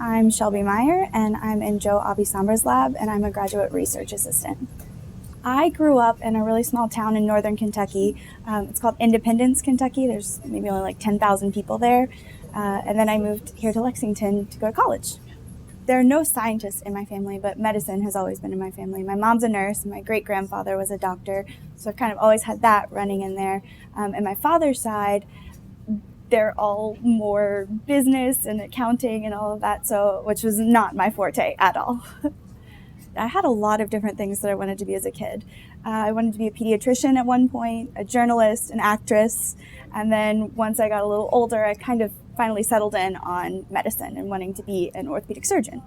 I'm Shelby Meier, and I'm in Joe Abisambra's lab, and I'm a graduate research assistant. I grew up in a really small town in northern Kentucky. It's called Independence, Kentucky. There's maybe only like 10,000 people there. And then I moved here to Lexington to go to college. There are no scientists in my family, but medicine has always been in my family. My mom's a nurse, and my great-grandfather was a doctor, so I've kind of always had that running in there. And my father's side, they're all more business and accounting and all of that, so which was not my forte at all. I had a lot of different things that I wanted to be as a kid. I wanted to be a pediatrician at one point, a journalist, an actress, and then once I got a little older, I kind of finally settled in on medicine and wanting to be an orthopedic surgeon.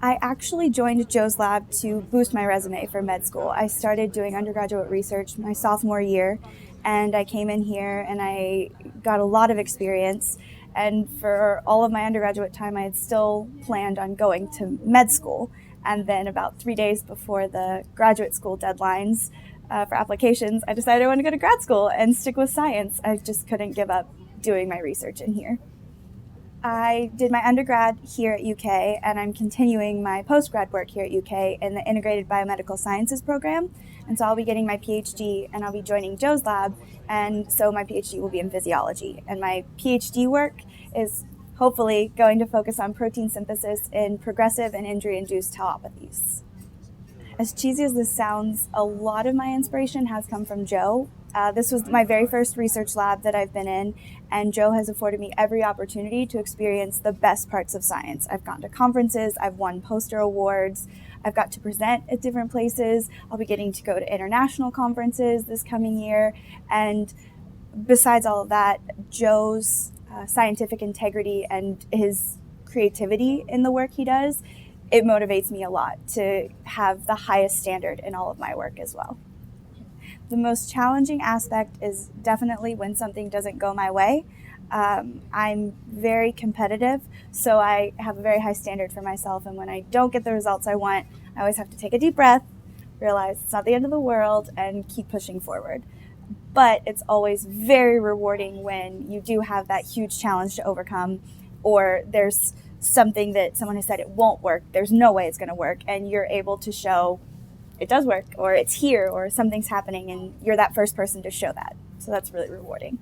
I actually joined Joe's lab to boost my resume for med school. I started doing undergraduate research my sophomore year, and I came in here and I got a lot of experience. And for all of my undergraduate time, I had still planned on going to med school. And then about 3 days before the graduate school deadlines for applications, I decided I wanted to go to grad school and stick with science. I just couldn't give up doing my research in here. I did my undergrad here at UK, and I'm continuing my postgrad work here at UK in the Integrated Biomedical Sciences program. And so I'll be getting my PhD, and I'll be joining Joe's lab, and so my PhD will be in physiology. And my PhD work is hopefully going to focus on protein synthesis in progressive and injury-induced tauopathies. As cheesy as this sounds, a lot of my inspiration has come from Joe. This was my very first research lab that I've been in, and Joe has afforded me every opportunity to experience the best parts of science. I've gone to conferences, I've won poster awards, I've got to present at different places, I'll be getting to go to international conferences this coming year, and besides all of that, Joe's scientific integrity and his creativity in the work he does, it motivates me a lot to have the highest standard in all of my work as well. The most challenging aspect is definitely when something doesn't go my way. I'm very competitive, so I have a very high standard for myself, and when I don't get the results I want, I always have to take a deep breath, realize it's not the end of the world, and keep pushing forward. But it's always very rewarding when you do have that huge challenge to overcome, or there's something that someone has said it won't work, there's no way it's going to work, and you're able to show it does work, or it's here, or something's happening, and you're that first person to show that. So that's really rewarding.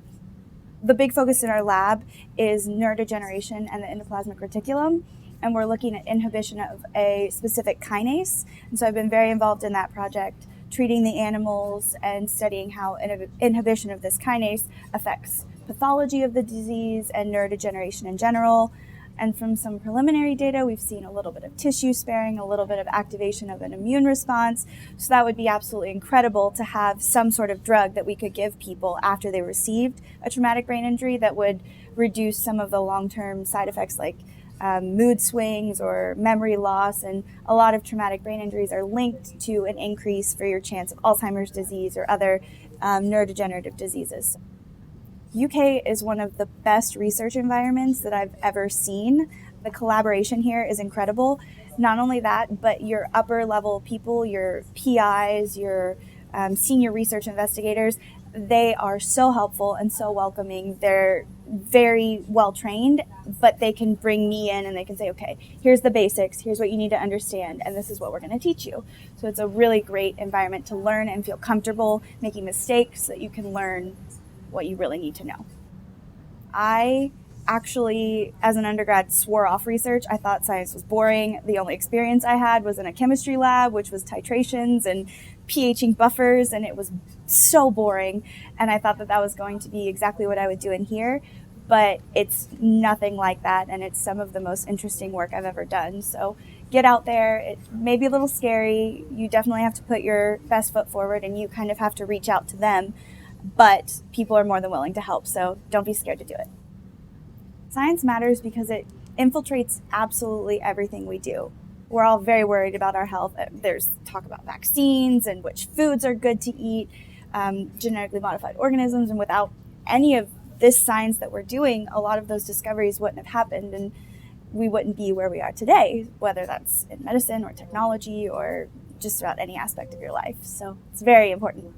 The big focus in our lab is neurodegeneration and the endoplasmic reticulum, and we're looking at inhibition of a specific kinase. And so I've been very involved in that project, treating the animals and studying how inhibition of this kinase affects pathology of the disease and neurodegeneration in general. And from some preliminary data, we've seen a little bit of tissue sparing, a little bit of activation of an immune response. So that would be absolutely incredible to have some sort of drug that we could give people after they received a traumatic brain injury that would reduce some of the long-term side effects like mood swings or memory loss. And a lot of traumatic brain injuries are linked to an increase for your chance of Alzheimer's disease or other neurodegenerative diseases. UK is one of the best research environments that I've ever seen. The collaboration here is incredible. Not only that, but your upper level people, your PIs, your senior research investigators, they are so helpful and so welcoming. They're very well trained, but they can bring me in and they can say, okay, here's the basics, here's what you need to understand, and this is what we're going to teach you. So it's a really great environment to learn and feel comfortable making mistakes so that you can learn what you really need to know. I actually, as an undergrad, swore off research. I thought science was boring. The only experience I had was in a chemistry lab, which was titrations and pHing buffers, and it was so boring. And I thought that that was going to be exactly what I would do in here, but it's nothing like that, and it's some of the most interesting work I've ever done. So get out there. It may be a little scary. You definitely have to put your best foot forward, and you kind of have to reach out to them. But people are more than willing to help, so don't be scared to do it. Science matters because it infiltrates absolutely everything we do. We're all very worried about our health. There's talk about vaccines and which foods are good to eat, genetically modified organisms, and without any of this science that we're doing, a lot of those discoveries wouldn't have happened, and we wouldn't be where we are today, whether that's in medicine or technology or just about any aspect of your life. So it's very important.